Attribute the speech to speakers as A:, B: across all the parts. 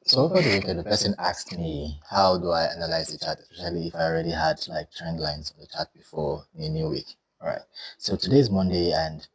A: So over the weekend, the person asked me, how do I analyze the chart, especially if I already had like trend lines on the chart before the new week. All right. So today is Monday, and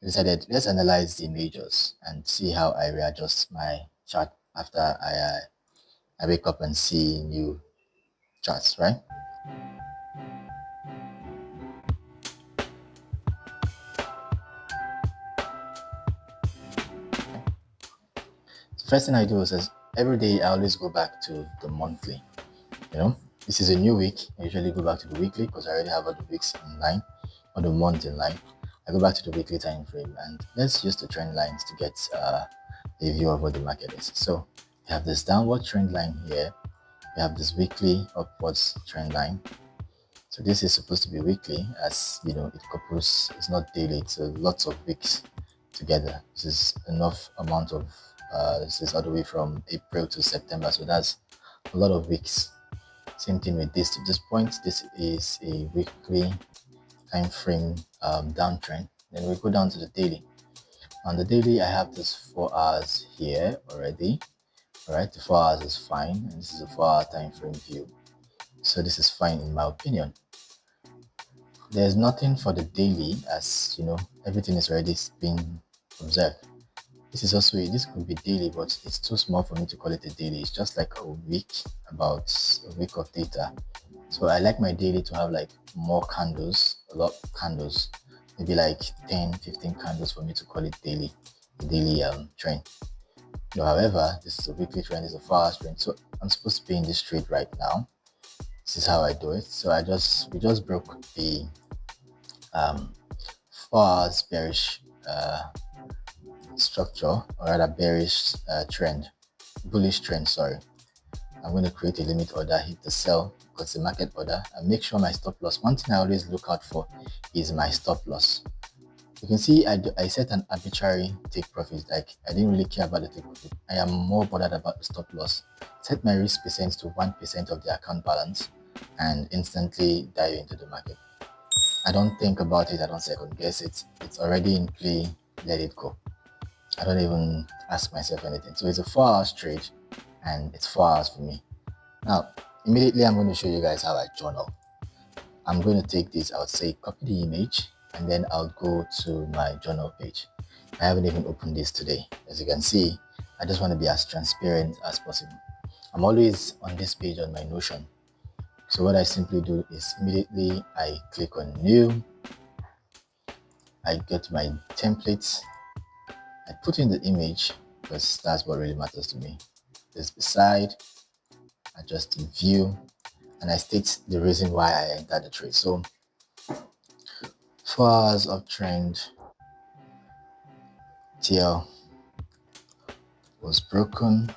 A: I decided let's analyze the majors and see how I readjust my chart after I wake up and see new charts. Right. So first thing I do is every day I always go back to the monthly. You know, this is a new week. I usually go back to the weekly because I already have all the weeks in line, or the month in line. I go back to the weekly time frame, and let's use the trend lines to get a view of what the market is. So we have this downward trend line here. We have this weekly upwards trend line. So this is supposed to be weekly, as you know, it couples. It's not daily. It's lots of weeks together. This is enough amount of. This is all the way from April to September. So that's a lot of weeks. Same thing with this. To this point, this is a weekly time frame downtrend. Then we go down to the daily. On the daily, I have this 4 hours here already. All right, the 4 hours is fine, and this is a 4-hour time frame view. So this is fine in my opinion. There's nothing for the daily, as you know, everything is already being observed. This could be daily, but it's too small for me to call it a daily. It's just like a week, about a week of data. So I like my daily to have like more candles, a lot of candles, maybe like 10, 15 candles for me to call it daily, the daily trend. However, this is a weekly trend, it's a 4-hour trend. So I'm supposed to be in this trade right now. This is how I do it. So we just broke the 4 hours bearish structure, or rather bearish trend, bullish trend, sorry. I'm going to create a limit order, hit the sell because the market order, and make sure my stop loss. One thing I always look out for is my stop loss. You can see I set an arbitrary take profit. Like I didn't really care about the take profit. I am more bothered about the stop loss. Set my risk percent to 1% of the account balance and instantly dive into the market. I don't think about it. I don't second guess it. It's already in play. Let it go. I don't even ask myself anything. So it's a 4-hour trade, and it's 4 hours for me. Now, immediately I'm going to show you guys how I journal. I'm going to take this, I would say copy the image, and then I'll go to my journal page. I haven't even opened this today. As you can see, I just want to be as transparent as possible. I'm always on this page on my Notion. So what I simply do is immediately I click on new, I get my templates, I put in the image because that's what really matters to me. This beside, I just view, and I state the reason why I entered the trade. So 4 hours uptrend TL was broken,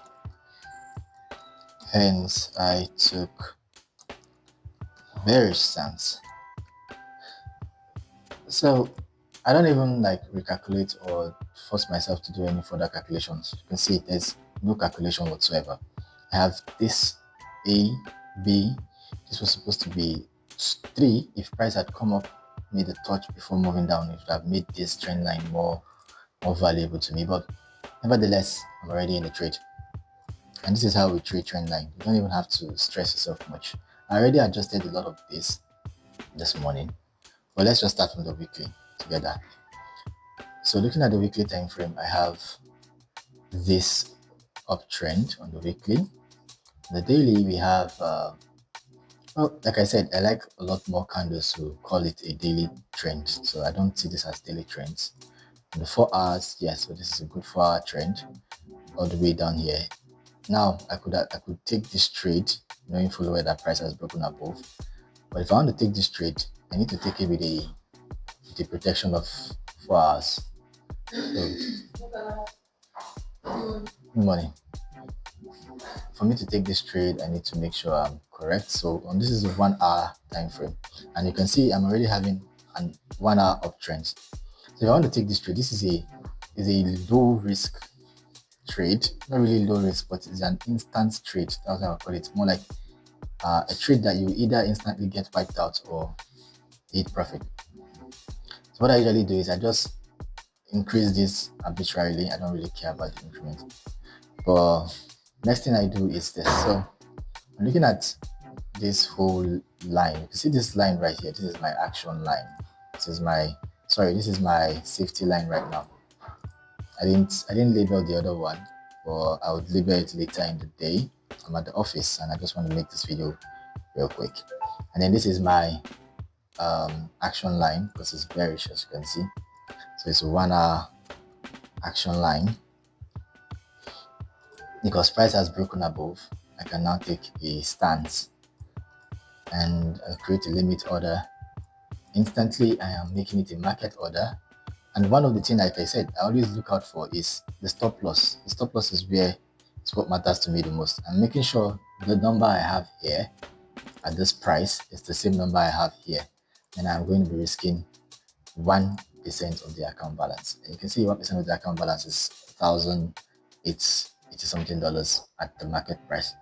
A: hence I took bearish stance. So I don't even like recalculate or force myself to do any further calculations. You can see there's no calculation whatsoever. I have this A, B. This was supposed to be 3. If price had come up, made a touch before moving down, it would have made this trend line more valuable to me. But nevertheless, I'm already in the trade. And this is how we trade trend line. You don't even have to stress yourself much. I already adjusted a lot of this morning. But let's just start from the weekly together. So looking at the weekly time frame, I have this uptrend on the weekly. The daily, we have well, like I said, I like a lot more candles to call it a daily trend. So I don't see this as daily trends. In the 4 hours, yes, so this is a good 4-hour trend all the way down here. Now I could take this trade, knowing fully well that price has broken above. But if I want to take this trade, I need to take it with the protection of 4 hours. So, good morning. For me to take this trade, I need to make sure I'm correct. So this is a 1-hour time frame, and you can see I'm already having an 1-hour uptrend. So if I want to take this trade, this is a low risk trade. Not really low risk, but it's an instant trade. That's how I call it. More like a trade that you either instantly get wiped out or eat profit. So what I usually do is I just increase this arbitrarily. I don't really care about the increment, but Next thing I do is this. So I'm looking at this whole line. You can see this line right here. This is my action line. This is my safety line right now. I didn't label the other one, but I would label it later in the day. I'm at the office and I just want to make this video real quick. And then this is my action line because it's bearish, as you can see. So it's a 1 hour action line. Because price has broken above, I can now take a stance and create a limit order. Instantly I am making it a market order. And one of the things, like I said, I always look out for is the stop loss. The stop loss is where it's what matters to me the most. I'm making sure the number I have here at this price is the same number I have here. And I'm going to be risking 1% of the account balance. And you can see 1% of the account balance is $1,080 something at the market price.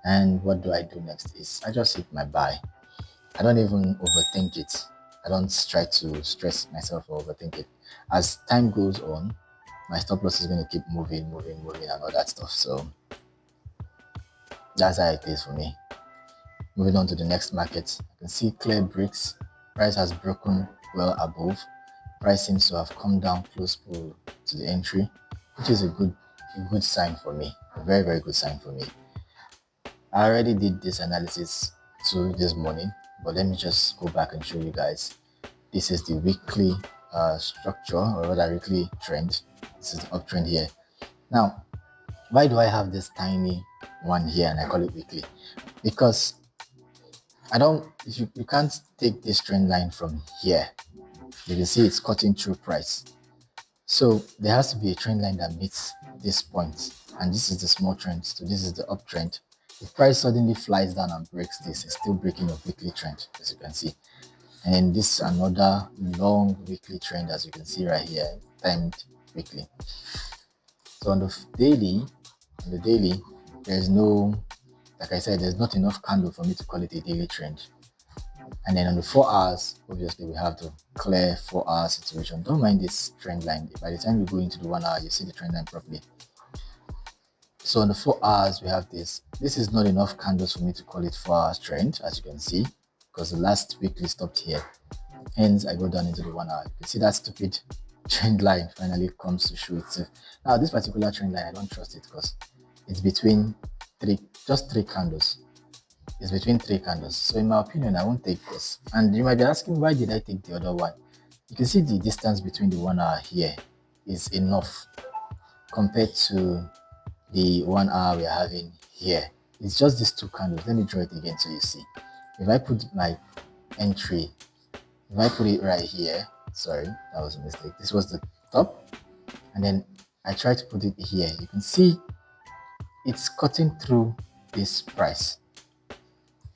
A: And what do I do next is I just hit my buy. I don't even overthink it. I don't try to stress myself or overthink it. As time goes on, my stop loss is going to keep moving and all that stuff. So that's how it is for me. Moving on to the next market, you can see clear breaks. Price has broken well above. Price seems to have come down close to the entry, which is a good sign for me. A very, very good sign for me. I already did this analysis this morning, but let me just go back and show you guys. This is the weekly structure, or rather weekly trend. This is the uptrend here. Now, why do I have this tiny one here and I call it weekly? Because you can't take this trend line from here. You can see it's cutting through price. So there has to be a trend line that meets this point, and this is the small trend. So this is the uptrend. If price suddenly flies down and breaks this, it's still breaking a weekly trend, as you can see. And then this is another long weekly trend, as you can see right here, timed weekly. So on the daily, there's no, like I said, there's not enough candle for me to call it a daily trend. And then on the 4 hours, obviously we have to clear 4 hour situation. Don't mind this trend line. By the time you go into the 1 hour, you see the trend line properly. So on the 4 hours, we have this. This is not enough candles for me to call it 4 hours trend, as you can see, because the last weekly stopped here. Hence, I go down into the 1 hour. You can see that stupid trend line finally comes to show itself. Now, this particular trend line, I don't trust it because it's between just three candles. It's between three candles. So in my opinion, I won't take this. And you might be asking, why did I take the other one? You can see the distance between the 1 hour here is enough compared to the 1 hour we are having here. It's just these two candles. Let me draw it again so you see. If I put my entry, if I put it right here, sorry, that was a mistake. This was the top, and then I try to put it here. You can see it's cutting through this price.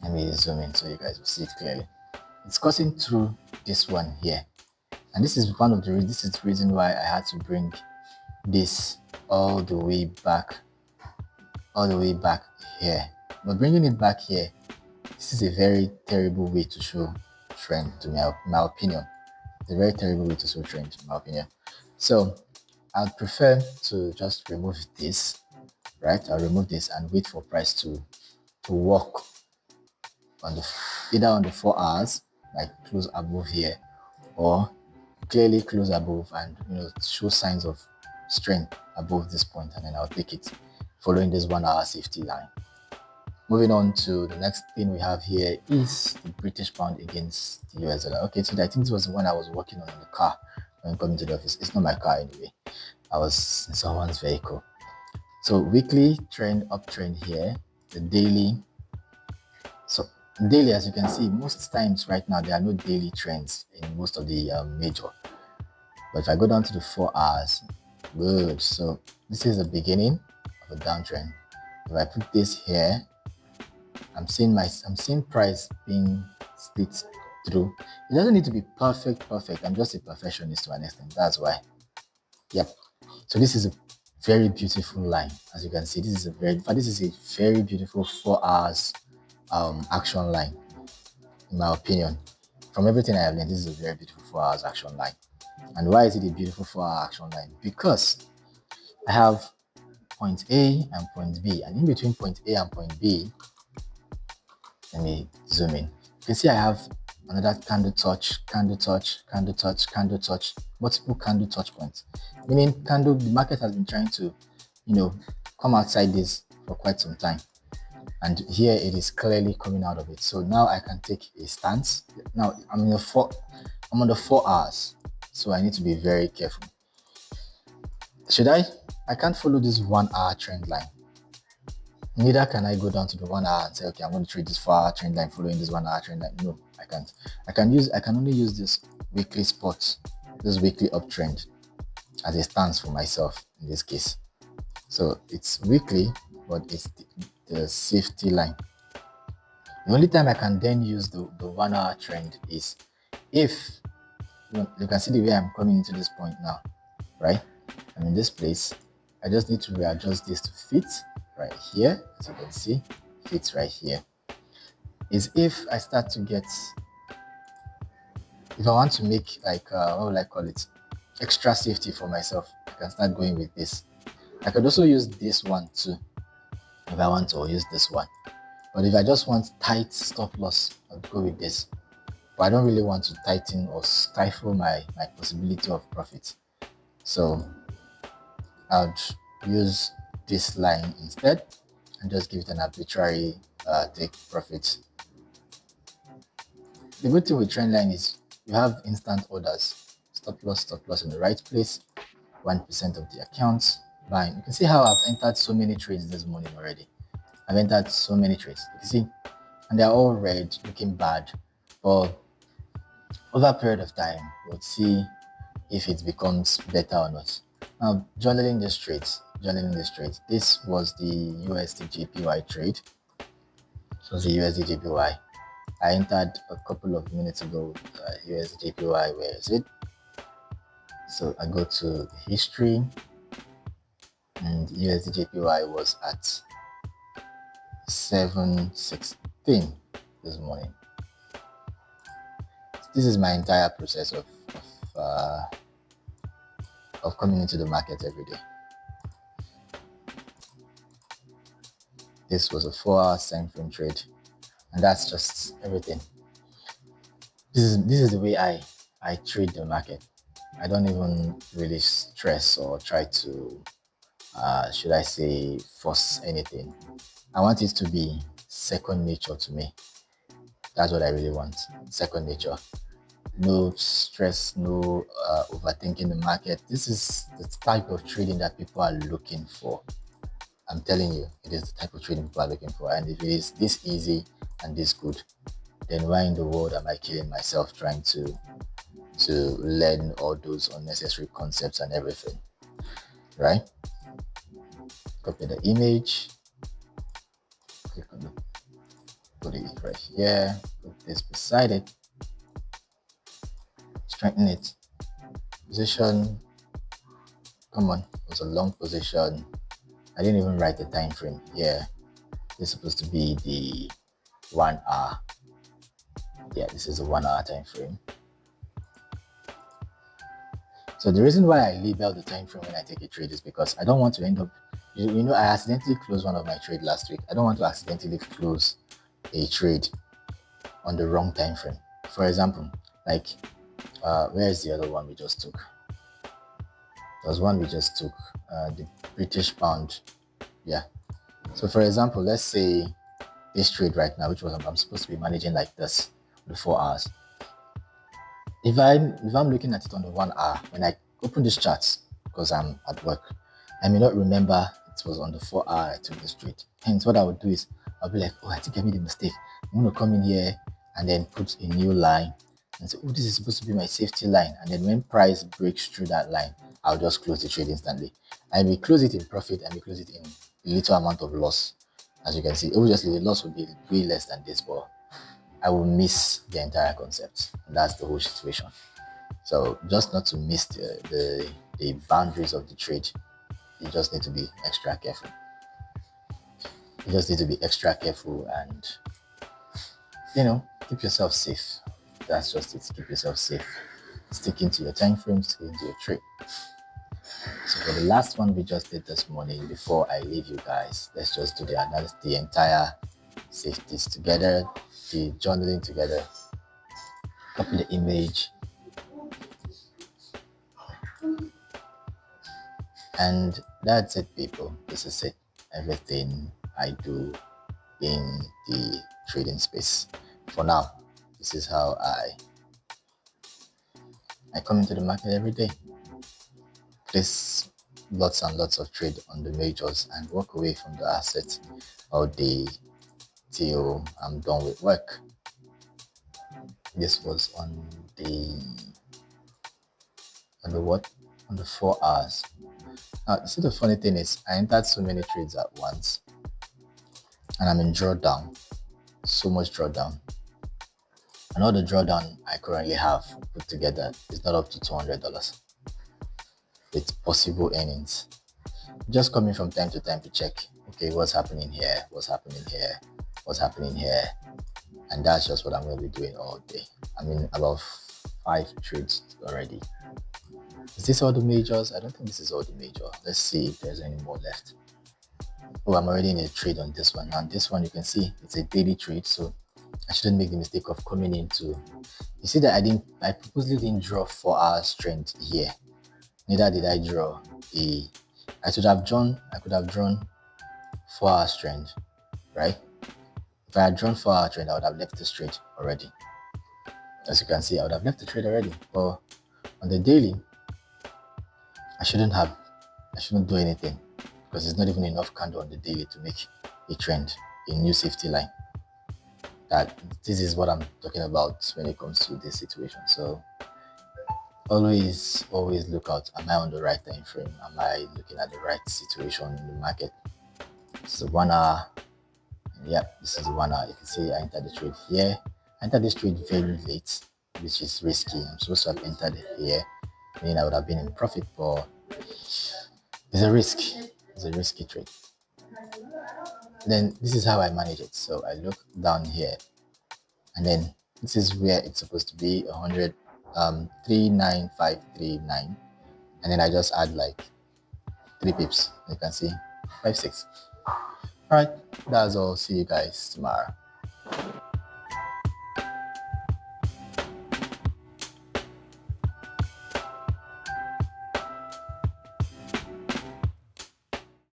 A: Let me zoom in so you guys will see it clearly. It's cutting through this one here, and this is the reason why I had to bring this all the way back here. But bringing it back here, this is a very terrible way to show trend, to my opinion. It's a very terrible way to show trend, in my opinion. So I'd prefer to just remove this, right? I'll remove this and wait for price to walk on either on the 4 hours, like close above here, or clearly close above and show signs of strength above this point, and then I'll take it following this 1 hour safety line. Moving on to the next thing we have here is the British pound against the US dollar. Okay, so I think this was the one I was working on in the car when coming to the office. It's not my car anyway. I was in someone's vehicle. So weekly trend, uptrend here, the daily. So daily, as you can see, most times right now there are no daily trends in most of the major. But if I go down to the 4 hours, good. So this is the beginning of a downtrend. If I put this here, I'm seeing price being split through. It doesn't need to be perfect. I'm just a perfectionist to an extent. That's why. Yep. So this is a very beautiful line. As you can see, this is a very beautiful 4 hours action line, in my opinion. From everything I have learned, this is a very beautiful 4 hours action line. And why is it a beautiful 4 hour action line? Because I have point A and point B, and in between point A and point B, let me zoom in. You can see I have another candle touch, candle touch, candle touch, candle touch, multiple candle touch points. Meaning the market has been trying to, come outside this for quite some time. And here it is clearly coming out of it. So now I can take a stance. Now I'm on the 4 hours. So I need to be very careful. I can't follow this 1 hour trend line. Neither can I go down to the 1 hour and say, okay, I'm going to trade this 4 hour trend line following this 1 hour trend line. No, I can't. I can only use this weekly spot, this weekly uptrend as a stance for myself in this case. So it's weekly, but it's the safety line. The only time I can then use the 1 hour trend is if you can see the way I'm coming into this point now, right? I'm in this place. I just need to readjust this to fit right here. As you can see, fits right here. Is if I start to get, if I want to make like, what would I call it? Extra safety for myself, I can start going with this. I could also use this one too, if I want to, or use this one. But if I just want tight stop loss, I'll go with this. But I don't really want to tighten or stifle my possibility of profit. So I'll use this line instead and just give it an arbitrary take profit. The good thing with Trendline is you have instant orders, stop loss in the right place, 1% of the accounts, buying. You can see how I've entered so many trades this morning already. I've entered so many trades. You can see, and they're all red, looking bad. But over a period of time, we'll see if it becomes better or not. Now, journaling this trade. This was the USDJPY trade. So the USDJPY. I entered a couple of minutes ago. USDJPY, where is it? So I go to history, and USDJPY was at 716 this morning. This is my entire process of coming into the market every day. This was a 4 hour time frame trade, and that's just everything. This is the way I trade the market. I don't even really stress or try to should I say force anything. I want it to be second nature to me. That's what I really want. Second nature. No stress, no overthinking the market. This is the type of trading that people are looking for. I'm telling you, it is the type of trading people are looking for. And if it is this easy and this good, then why in the world am I killing myself trying to learn all those unnecessary concepts and everything, right? Copy the image, click on it, put it right here, put this beside it, strengthen it, position, come on, it was a long position. I didn't even write the time frame here. This is supposed to be the 1 hour. Yeah, this is a 1 hour time frame. So the reason why I label the time frame when I take a trade is because I don't want to end up, I accidentally closed one of my trades last week. I don't want to accidentally close a trade on the wrong time frame. For example, like where's the other one we just took? There was one we just took, the British pound. Yeah. So for example, let's say this trade right now, which was I'm supposed to be managing like this, the 4 hours. If I'm looking at it on the 1 hour, when I open this chart, because I'm at work, I may not remember it was on the 4 hour I took this trade. Hence, what I would do is I'll be like, oh, I think I made a mistake. I'm going to come in here and then put a new line and say, oh, this is supposed to be my safety line. And then when price breaks through that line, I'll just close the trade instantly. I may close it in profit, I may close it in a little amount of loss. As you can see, obviously the loss will be way less than this, but I will miss the entire concept. And that's the whole situation. So just not to miss the boundaries of the trade, you just need to be extra careful. You just need to be extra careful and, keep yourself safe. That's just it. Keep yourself safe. Sticking to your time frames, sticking to your trade. So for the last one we just did this morning, before I leave you guys, let's just do the entire safeties together, the journaling together. Copy the image, and that's it, people. This is it. Everything I do in the trading space. For now, this is how I come into the market every day. Place lots and lots of trade on the majors and walk away from the assets all day till I'm done with work. This was on the what? On the 4 hours. Now, see, the funny thing is, I entered so many trades at once, and I'm in drawdown, so much drawdown. And all the drawdown I currently have put together is not up to $200 with possible earnings. Just coming from time to time to check, okay, what's happening here, what's happening here, what's happening here. And that's just what I'm going to be doing all day. I mean, about 5 trades already. Is this all the majors? I don't think this is all the major. Let's see if there's any more left. Oh, I'm already in a trade on this one. Now this one, you can see it's a daily trade, so I shouldn't make the mistake of coming into. You see that I purposely didn't draw 4 hours trend here. Neither did I draw I could have drawn 4 hours trend, right? If I had drawn 4 hour trend, I would have left this trade already. As you can see, I would have left the trade already. But on the daily, I shouldn't do anything, because there's not even enough candle on the daily to make a trend, a new safety line. That this is what I'm talking about when it comes to this situation. So always look out. Am I on the right time frame? Am I looking at the right situation in the market? This is 1 hour. Yep, this is 1 hour. You can see I entered the trade here. I entered this trade very late, which is risky. I'm supposed to have entered here, meaning I would have been in profit, but it's a risk. It's a risky trade. Then this is how I manage it. So I look down here, and then this is where it's supposed to be 100, 39539, and then I just add like 3 pips. You can see 5, 6. All right, that's all. See you guys tomorrow.